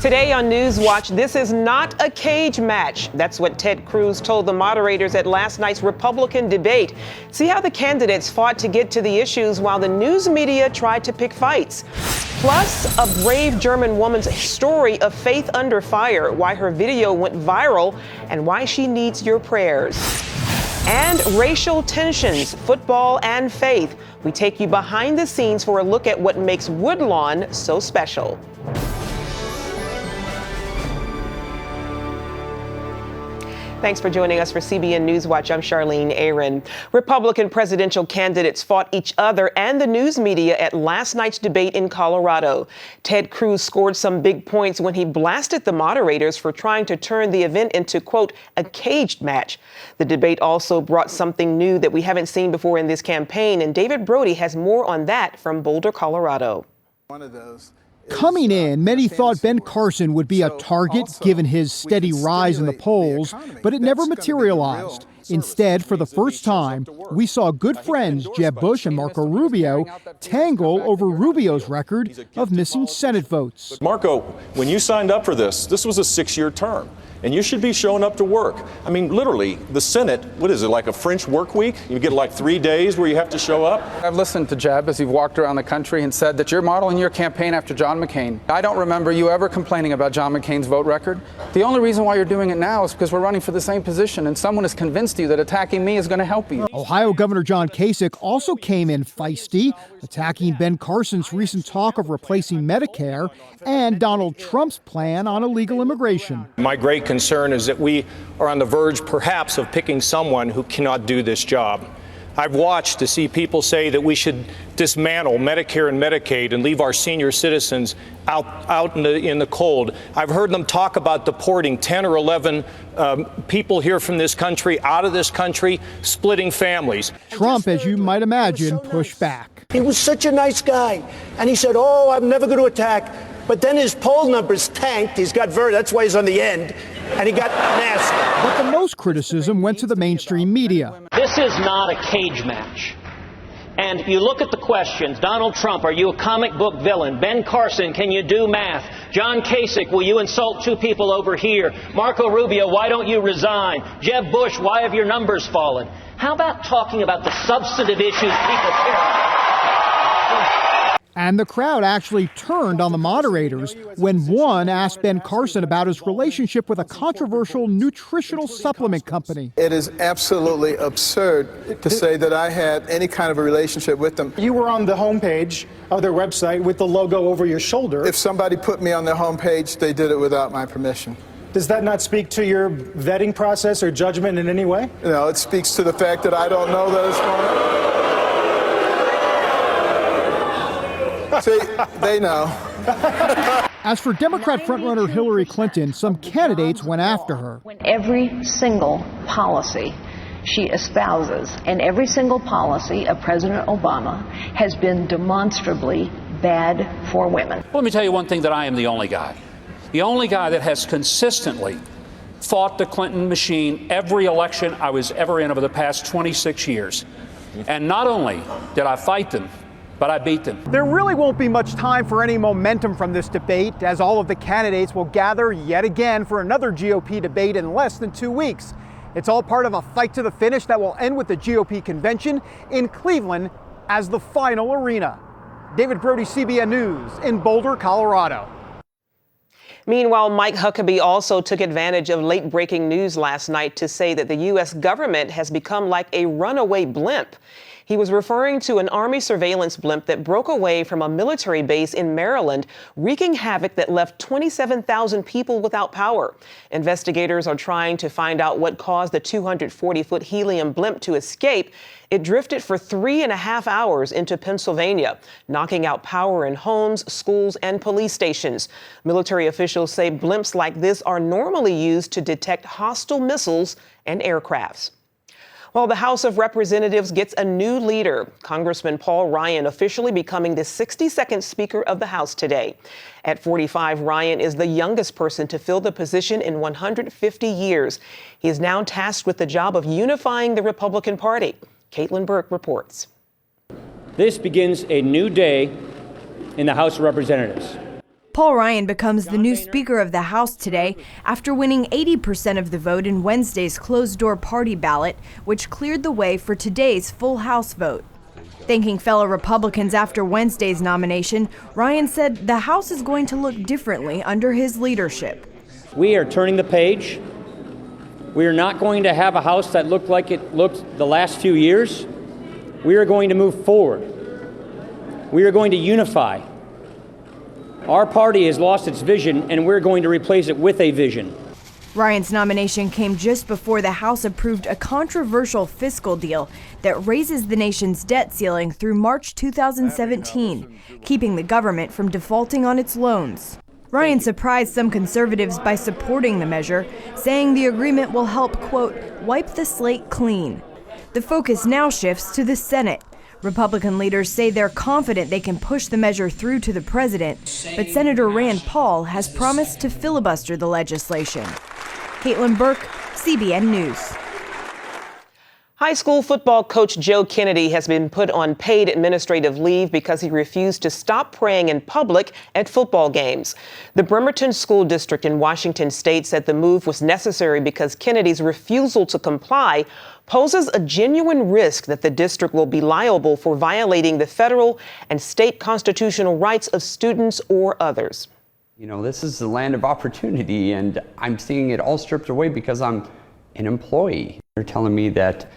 Today on NewsWatch, this is not a cage match. That's what Ted Cruz told the moderators at last night's Republican debate. See how the candidates fought to get to the issues while the news media tried to pick fights. Plus, a brave German woman's story of faith under fire, why her video went viral, and why she needs your prayers. And racial tensions, football and faith. We take you behind the scenes for a look at what makes Woodlawn so special. Thanks for joining us for CBN NewsWatch. I'm Charlene Aaron. Republican presidential candidates fought each other and the news media at last night's debate in Colorado. Ted Cruz scored some big points when he blasted the moderators for trying to turn the event into, quote, a caged match. The debate also brought something new that we haven't seen before in this campaign, and David Brody has more on that from Boulder, Colorado. One of those. Coming in, many thought Ben Carson would be a target given his steady rise in the polls, but it never materialized. Instead, for the first time, we saw good friends Jeb Bush and Marco Rubio tangle over Rubio's record of missing Senate votes. Marco, when you signed up for this was a 6-year term. And you should be showing up to work. I mean, literally, the Senate, what is it, like a French work week? You get like 3 days where you have to show up? I've listened to Jeb as you've walked around the country and said that you're modeling your campaign after John McCain. I don't remember you ever complaining about John McCain's vote record. The only reason why you're doing it now is because we're running for the same position and someone has convinced you that attacking me is going to help you. Ohio Governor John Kasich also came in feisty, attacking Ben Carson's recent talk of replacing Medicare and Donald Trump's plan on illegal immigration. My great concern is that we are on the verge, perhaps, of picking someone who cannot do this job. I've watched to see people say that we should dismantle Medicare and Medicaid and leave our senior citizens out in the cold. I've heard them talk about deporting 10 or 11 people here from this country, out of this country, splitting families. Trump, as you might imagine, pushed back. He was such a nice guy. And he said, oh, I'm never going to attack. But then his poll numbers tanked. That's why he's on the end. And he got nasty. But the most criticism went to the mainstream media. This is not a cage match. And you look at the questions. Donald Trump, are you a comic book villain? Ben Carson, can you do math? John Kasich, will you insult 2 people over here? Marco Rubio, why don't you resign? Jeb Bush, why have your numbers fallen? How about talking about the substantive issues people care about? And the crowd actually turned on the moderators when one asked Ben Carson about his relationship with a controversial nutritional supplement company. It is absolutely absurd to say that I had any kind of a relationship with them. You were on the homepage of their website with the logo over your shoulder. If somebody put me on their homepage, they did it without my permission. Does that not speak to your vetting process or judgment in any way? No, it speaks to the fact that I don't know that it's going on. See, they know. As for Democrat frontrunner Hillary Clinton, some candidates went after her. When every single policy she espouses and every single policy of President Obama has been demonstrably bad for women. Let me tell you one thing, that I am the only guy that has consistently fought the Clinton machine every election I was ever in over the past 26 years. And not only did I fight them, but I beat them. There really won't be much time for any momentum from this debate, as all of the candidates will gather yet again for another GOP debate in less than 2 weeks. It's all part of a fight to the finish that will end with the GOP convention in Cleveland as the final arena. David Brody, CBN News in Boulder, Colorado. Meanwhile, Mike Huckabee also took advantage of late-breaking news last night to say that the U.S. government has become like a runaway blimp. He was referring to an Army surveillance blimp that broke away from a military base in Maryland, wreaking havoc that left 27,000 people without power. Investigators are trying to find out what caused the 240-foot helium blimp to escape. It drifted for 3.5 hours into Pennsylvania, knocking out power in homes, schools, and police stations. Military officials say blimps like this are normally used to detect hostile missiles and aircrafts. Well, the House of Representatives gets a new leader. Congressman Paul Ryan officially becoming the 62nd Speaker of the House today. At 45, Ryan is the youngest person to fill the position in 150 years. He is now tasked with the job of unifying the Republican Party. Caitlin Burke reports. This begins a new day in the House of Representatives. Paul Ryan becomes the new Speaker of the House today after winning 80% of the vote in Wednesday's closed-door party ballot, which cleared the way for today's full House vote. Thanking fellow Republicans after Wednesday's nomination, Ryan said the House is going to look differently under his leadership. We are turning the page. We are not going to have a House that looked like it looked the last few years. We are going to move forward. We are going to unify. Our party has lost its vision, and we're going to replace it with a vision. Ryan's nomination came just before the House approved a controversial fiscal deal that raises the nation's debt ceiling through March 2017, keeping the government from defaulting on its loans. Ryan surprised some conservatives by supporting the measure, saying the agreement will help, quote, wipe the slate clean. The focus now shifts to the Senate. Republican leaders say they're confident they can push the measure through to the president, but Senator Rand Paul has promised to filibuster the legislation. Caitlin Burke, CBN News. High school football coach Joe Kennedy has been put on paid administrative leave because he refused to stop praying in public at football games. The Bremerton School District in Washington state said the move was necessary because Kennedy's refusal to comply poses a genuine risk that the district will be liable for violating the federal and state constitutional rights of students or others. You know, this is the land of opportunity, and I'm seeing it all stripped away because I'm an employee. They're telling me that,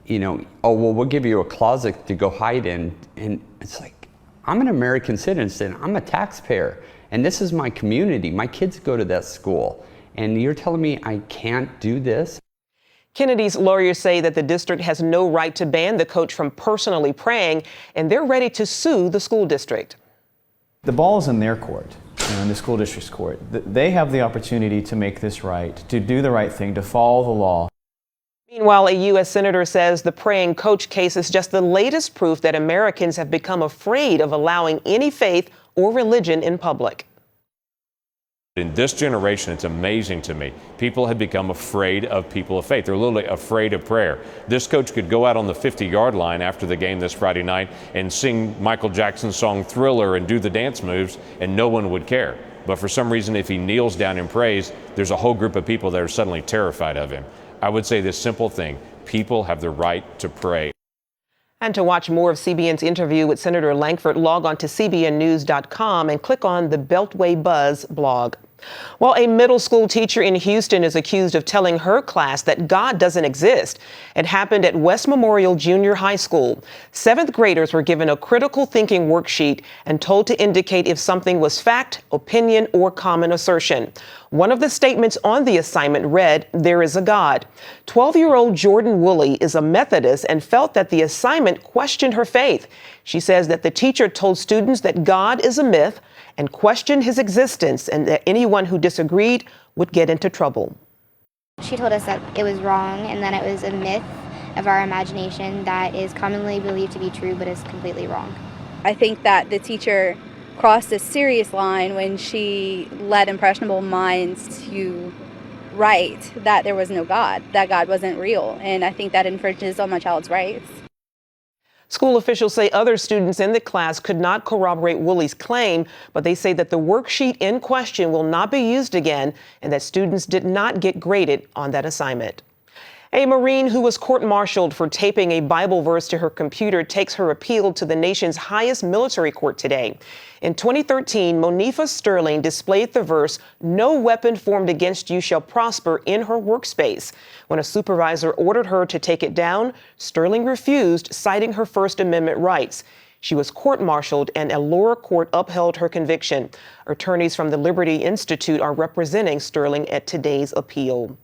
you know, oh, well, we'll give you a closet to go hide in. And it's like, I'm an American citizen, I'm a taxpayer, and this is my community. My kids go to that school, and you're telling me I can't do this? Kennedy's lawyers say that the district has no right to ban the coach from personally praying, and they're ready to sue the school district. The ball is in their court, in the school district's court. They have the opportunity to make this right, to do the right thing, to follow the law. Meanwhile, a U.S. senator says the praying coach case is just the latest proof that Americans have become afraid of allowing any faith or religion in public. In this generation, it's amazing to me. People have become afraid of people of faith. They're literally afraid of prayer. This coach could go out on the 50-yard line after the game this Friday night and sing Michael Jackson's song Thriller and do the dance moves, and no one would care. But for some reason, if he kneels down and prays, there's a whole group of people that are suddenly terrified of him. I would say this simple thing: people have the right to pray. And to watch more of CBN's interview with Senator Lankford, log on to cbnnews.com and click on the Beltway Buzz blog. Well, a middle school teacher in Houston is accused of telling her class that God doesn't exist. It happened at West Memorial Junior High School. Seventh graders were given a critical thinking worksheet and told to indicate if something was fact, opinion, or common assertion. One of the statements on the assignment read, "There is a God." 12-year-old Jordan Woolley is a Methodist and felt that the assignment questioned her faith. She says that the teacher told students that God is a myth and questioned his existence, and that anyone who disagreed would get into trouble. She told us that it was wrong and that it was a myth of our imagination that is commonly believed to be true but is completely wrong. I think that the teacher crossed a serious line when she led impressionable minds to write that there was no God, that God wasn't real, and I think that infringes on my child's rights. School officials say other students in the class could not corroborate Woolley's claim, but they say that the worksheet in question will not be used again and that students did not get graded on that assignment. A Marine who was court-martialed for taping a Bible verse to her computer takes her appeal to the nation's highest military court today. In 2013, Monifa Sterling displayed the verse, "No weapon formed against you shall prosper," in her workspace. When a supervisor ordered her to take it down, Sterling refused, citing her First Amendment rights. She was court-martialed and a lower court upheld her conviction. Attorneys from the Liberty Institute are representing Sterling at today's appeal.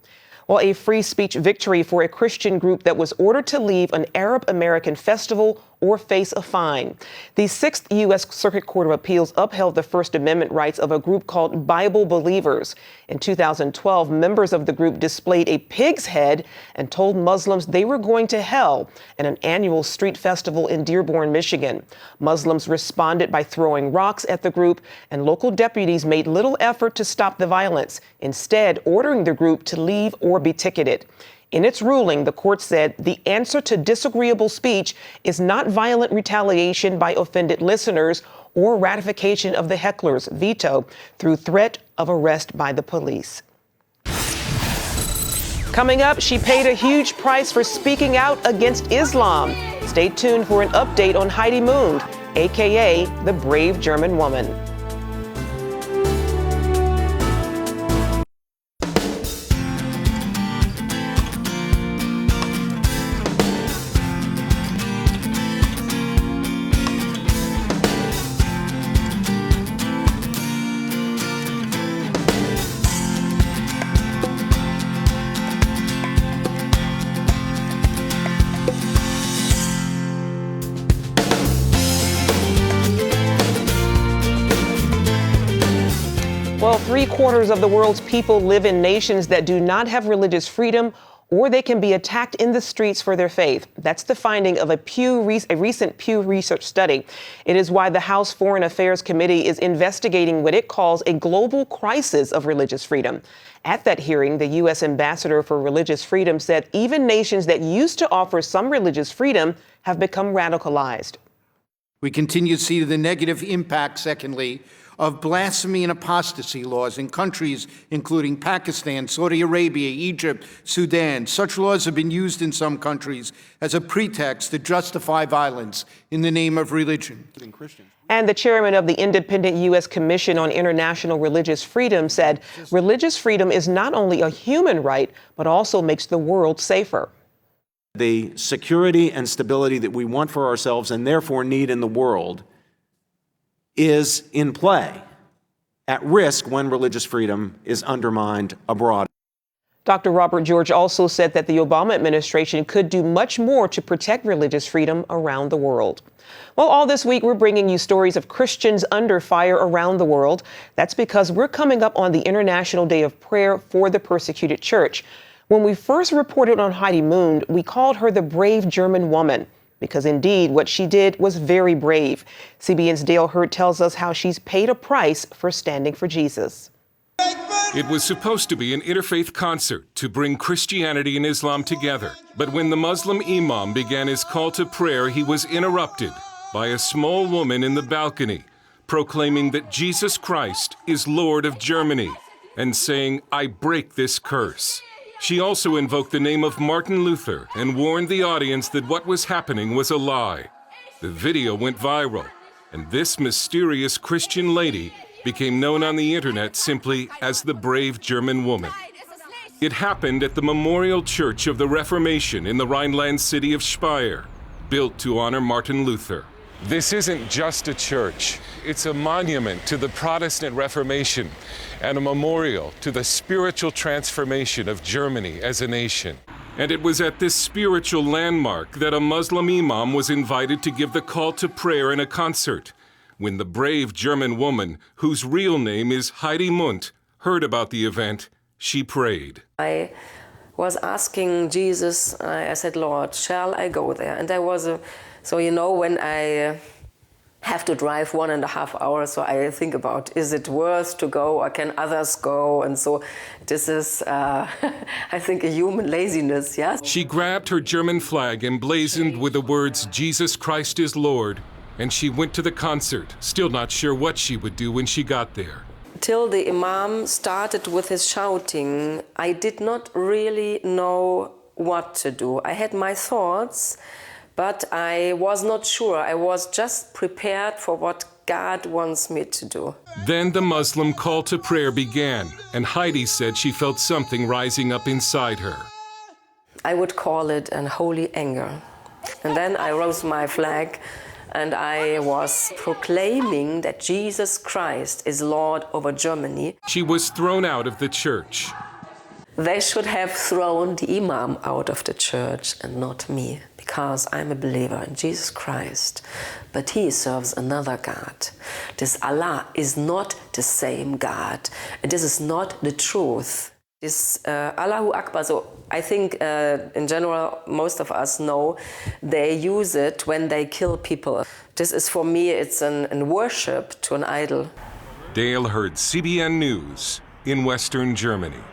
Well, a free speech victory for a Christian group that was ordered to leave an Arab American festival or face a fine. The Sixth U.S. Circuit Court of Appeals upheld the First Amendment rights of a group called Bible Believers. In 2012, members of the group displayed a pig's head and told Muslims they were going to hell at an annual street festival in Dearborn, Michigan. Muslims responded by throwing rocks at the group, and local deputies made little effort to stop the violence, instead ordering the group to leave or be ticketed. In its ruling, the court said the answer to disagreeable speech is not violent retaliation by offended listeners or ratification of the heckler's veto through threat of arrest by the police. Coming up, she paid a huge price for speaking out against Islam. Stay tuned for an update on Heidi Mund, aka the brave German woman. Well, 3/4 of the world's people live in nations that do not have religious freedom, or they can be attacked in the streets for their faith. That's the finding of a recent Pew Research study. It is why the House Foreign Affairs Committee is investigating what it calls a global crisis of religious freedom. At that hearing, the U.S. Ambassador for Religious Freedom said even nations that used to offer some religious freedom have become radicalized. We continue to see the negative impact, secondly, of blasphemy and apostasy laws in countries including Pakistan, Saudi Arabia, Egypt, Sudan. Such laws have been used in some countries as a pretext to justify violence in the name of religion. And the chairman of the independent U.S. Commission on International Religious Freedom said religious freedom is not only a human right, but also makes the world safer. The security and stability that we want for ourselves and therefore need in the world is in play, at risk when religious freedom is undermined abroad. Dr. Robert George also said that the Obama administration could do much more to protect religious freedom around the world. Well, all this week, we're bringing you stories of Christians under fire around the world. That's because we're coming up on the International Day of Prayer for the Persecuted Church. When we first reported on Heidi Mund, we called her the brave German woman, because indeed what she did was very brave. CBN's Dale Hurt tells us how she's paid a price for standing for Jesus. It was supposed to be an interfaith concert to bring Christianity and Islam together. But when the Muslim imam began his call to prayer, he was interrupted by a small woman in the balcony proclaiming that Jesus Christ is Lord of Germany and saying, "I break this curse." She also invoked the name of Martin Luther and warned the audience that what was happening was a lie. The video went viral, and this mysterious Christian lady became known on the internet simply as the brave German woman. It happened at the Memorial Church of the Reformation in the Rhineland city of Speyer, built to honor Martin Luther. This isn't just a church. It's a monument to the Protestant Reformation and a memorial to the spiritual transformation of Germany as a nation. And it was at this spiritual landmark that a Muslim imam was invited to give the call to prayer in a concert. When the brave German woman, whose real name is Heidi Mund, heard about the event, she prayed. I was asking Jesus, I said, "Lord, shall I go there?" And there was so when I have to drive 1.5 hours, so I think about, is it worth to go or can others go? And so this is, I think, a human laziness, yes? She grabbed her German flag emblazoned with the words, "Jesus Christ is Lord," and she went to the concert, still not sure what she would do when she got there. Till the imam started with his shouting, I did not really know what to do. I had my thoughts, but I was not sure. I was just prepared for what God wants me to do. Then the Muslim call to prayer began, and Heidi said she felt something rising up inside her. I would call it an holy anger. And then I rose my flag, and I was proclaiming that Jesus Christ is Lord over Germany. She was thrown out of the church. They should have thrown the imam out of the church and not me, because I'm a believer in Jesus Christ. But he serves another God. This Allah is not the same God. And this is not the truth. This Allahu Akbar, so I think in general, most of us know they use it when they kill people. This is, for me, it's an worship to an idol. Dale Hurt, CBN News in Western Germany.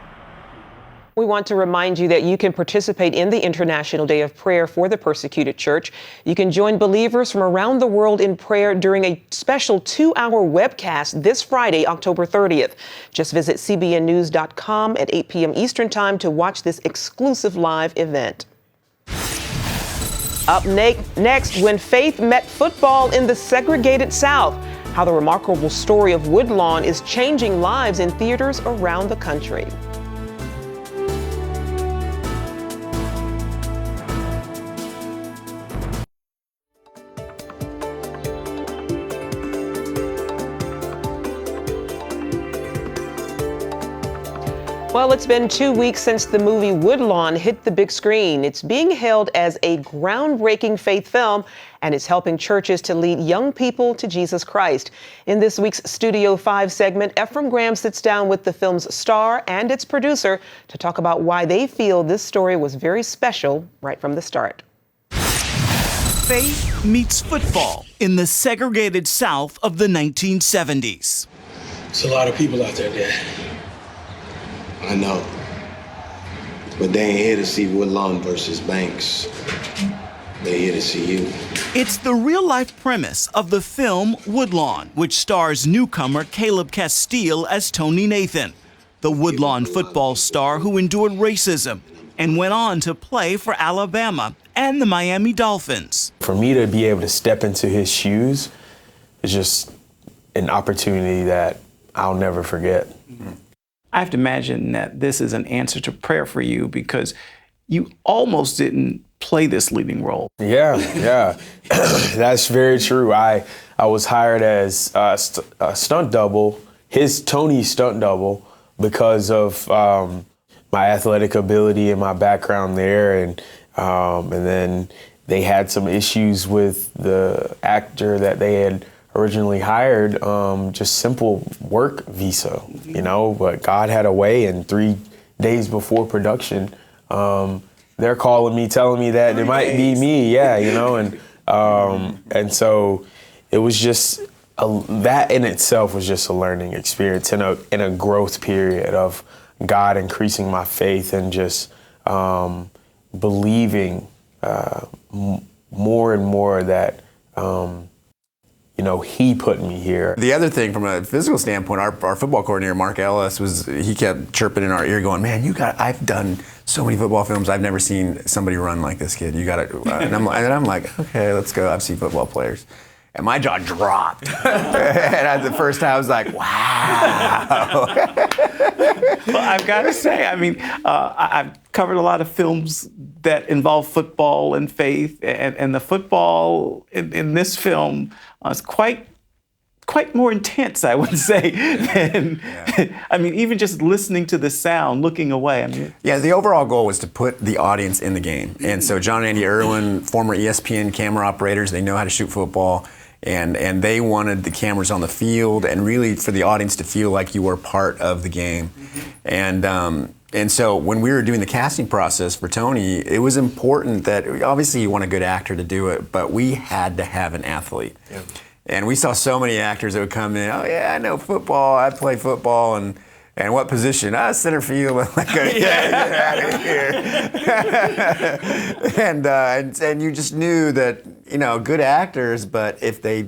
We want to remind you that you can participate in the International Day of Prayer for the Persecuted Church. You can join believers from around the world in prayer during a special 2-hour webcast this Friday, October 30th. Just visit cbnnews.com at 8 p.m. Eastern Time to watch this exclusive live event. Up next, when faith met football in the segregated South, how the remarkable story of Woodlawn is changing lives in theaters around the country. Well, it's been 2 weeks since the movie Woodlawn hit the big screen. It's being hailed as a groundbreaking faith film, and it's helping churches to lead young people to Jesus Christ. In this week's Studio 5 segment, Ephraim Graham sits down with the film's star and its producer to talk about why they feel this story was very special right from the start. Faith meets football in the segregated South of the 1970s. It's a lot of people out there, Dad. I know. But they ain't here to see Woodlawn versus Banks. They're here to see you. It's the real-life premise of the film Woodlawn, which stars newcomer Caleb Castile as Tony Nathan, the Woodlawn football star who endured racism and went on to play for Alabama and the Miami Dolphins. For me to be able to step into his shoes is just an opportunity that I'll never forget. I have to imagine that this is an answer to prayer for you because you almost didn't play this leading role. Yeah. That's very true. I was hired as a stunt double, Tony's stunt double, because of my athletic ability and my background there. And then they had some issues with the actor that they had originally hired, just simple work visa, but God had a way, and 3 days before production, they're calling me, telling me that it might be me, and so it was just, that in itself was just a learning experience and a growth period of God increasing my faith and just believing more and more that he put me here. The other thing from a physical standpoint, our football coordinator, Mark Ellis, he kept chirping in our ear going, man, I've done so many football films, I've never seen somebody run like this kid. You got it. And I'm like, okay, let's go. I've seen football players. And my jaw dropped. And the first time I was like, wow. Well, I've got to say, I've covered a lot of films that involve football and faith, and the football in this film is quite more intense, I would say, than, even just listening to the sound, looking away. Yeah, the overall goal was to put the audience in the game. And so John and Andy Irwin, former ESPN camera operators, they know how to shoot football. And they wanted the cameras on the field and really for the audience to feel like you were part of the game. And so when we were doing the casting process for Tony, it was important that obviously you want a good actor to do it, but we had to have an athlete. Yeah. And we saw so many actors that would come in, oh yeah, I know football, I play football, and what position? Center field. I'm like, get out of here. And you just knew that, good actors, but if they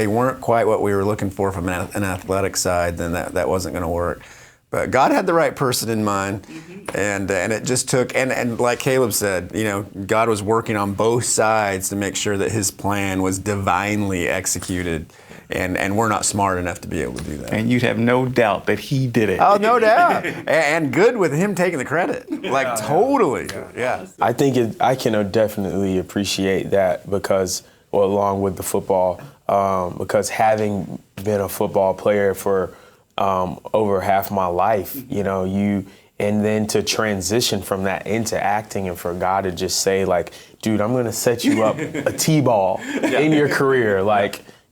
weren't quite what we were looking for from an athletic side, then that wasn't going to work. But God had the right person in mind, and it just took, and like Caleb said, God was working on both sides to make sure that his plan was divinely executed. And we're not smart enough to be able to do that. And you'd have no doubt that he did it. Oh, no doubt. And good with him taking the credit. Totally. Yeah. I think I can definitely appreciate that because, along with the football, because having been a football player for over half my life, and then to transition from that into acting and for God to just say, dude, I'm going to set you up a T-ball in your career.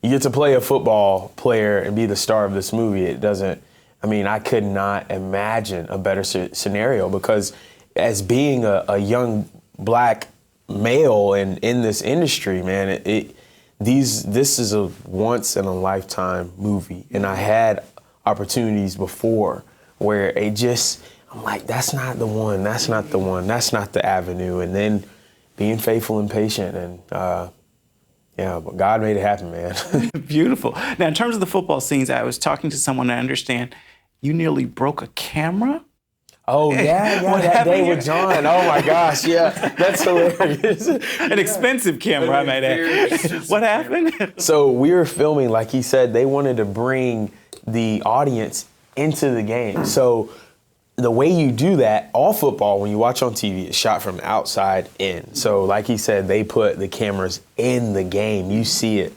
You get to play a football player and be the star of this movie. I could not imagine a better scenario because as being a young black male and in this industry, man, this is a once in a lifetime movie. And I had opportunities before where it just, I'm like, that's not the one. That's not the one. That's not the avenue. And then being faithful and patient. And yeah, but God made it happen, man. Beautiful. Now, in terms of the football scenes, I was talking to someone, I understand you nearly broke a camera? Oh, yeah, that day with John. Oh, my gosh, yeah. That's hilarious. An expensive camera, I might add. What happened? So we were filming, like he said, they wanted to bring the audience into the game. So the way you do that, all football, when you watch on TV, is shot from the outside in. So like he said, they put the cameras in the game. You see it.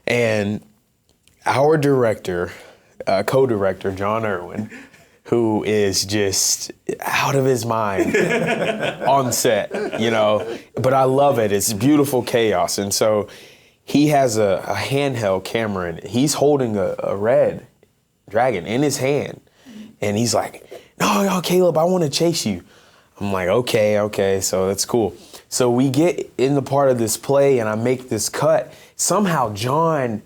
And our director, co-director, John Irwin, who is just out of his mind on set, you know. But I love it. It's beautiful chaos. And so he has a handheld camera, and he's holding a red dragon in his hand. And he's like, no, Caleb, I want to chase you. I'm like, okay, so that's cool. So we get in the part of this play, and I make this cut. Somehow John,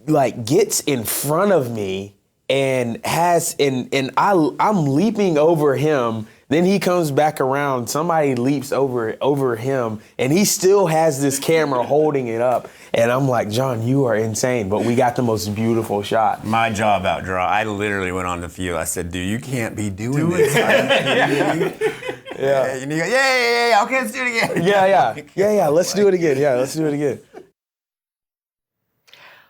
like, gets in front of me and I'm leaping over him. Then he comes back around. Somebody leaps over him, and he still has this camera holding it up. And I'm like, John, you are insane. But we got the most beautiful shot. My job outdraw. I literally went on the field. I said, dude, you can't be doing this. Yeah. And he goes, yeah. Okay, let's do it again. Yeah. Let's do it again. Yeah, let's do it again.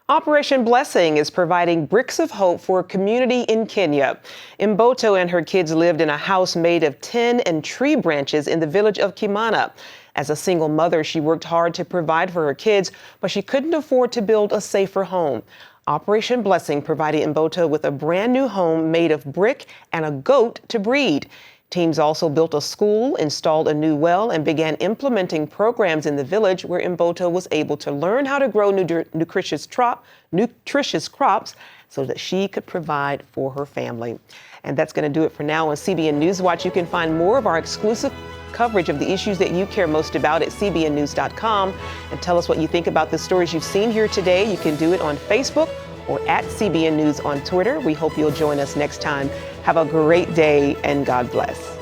Operation Blessing is providing bricks of hope for a community in Kenya. Mboto and her kids lived in a house made of tin and tree branches in the village of Kimana. As a single mother, she worked hard to provide for her kids, but she couldn't afford to build a safer home. Operation Blessing provided Mboto with a brand new home made of brick and a goat to breed. Teams also built a school, installed a new well, and began implementing programs in the village where Mboto was able to learn how to grow nutritious crops so that she could provide for her family. And that's going to do it for now on CBN NewsWatch. You can find more of our exclusive coverage of the issues that you care most about at cbnnews.com. And tell us what you think about the stories you've seen here today. You can do it on Facebook or at CBN News on Twitter. We hope you'll join us next time. Have a great day, and God bless.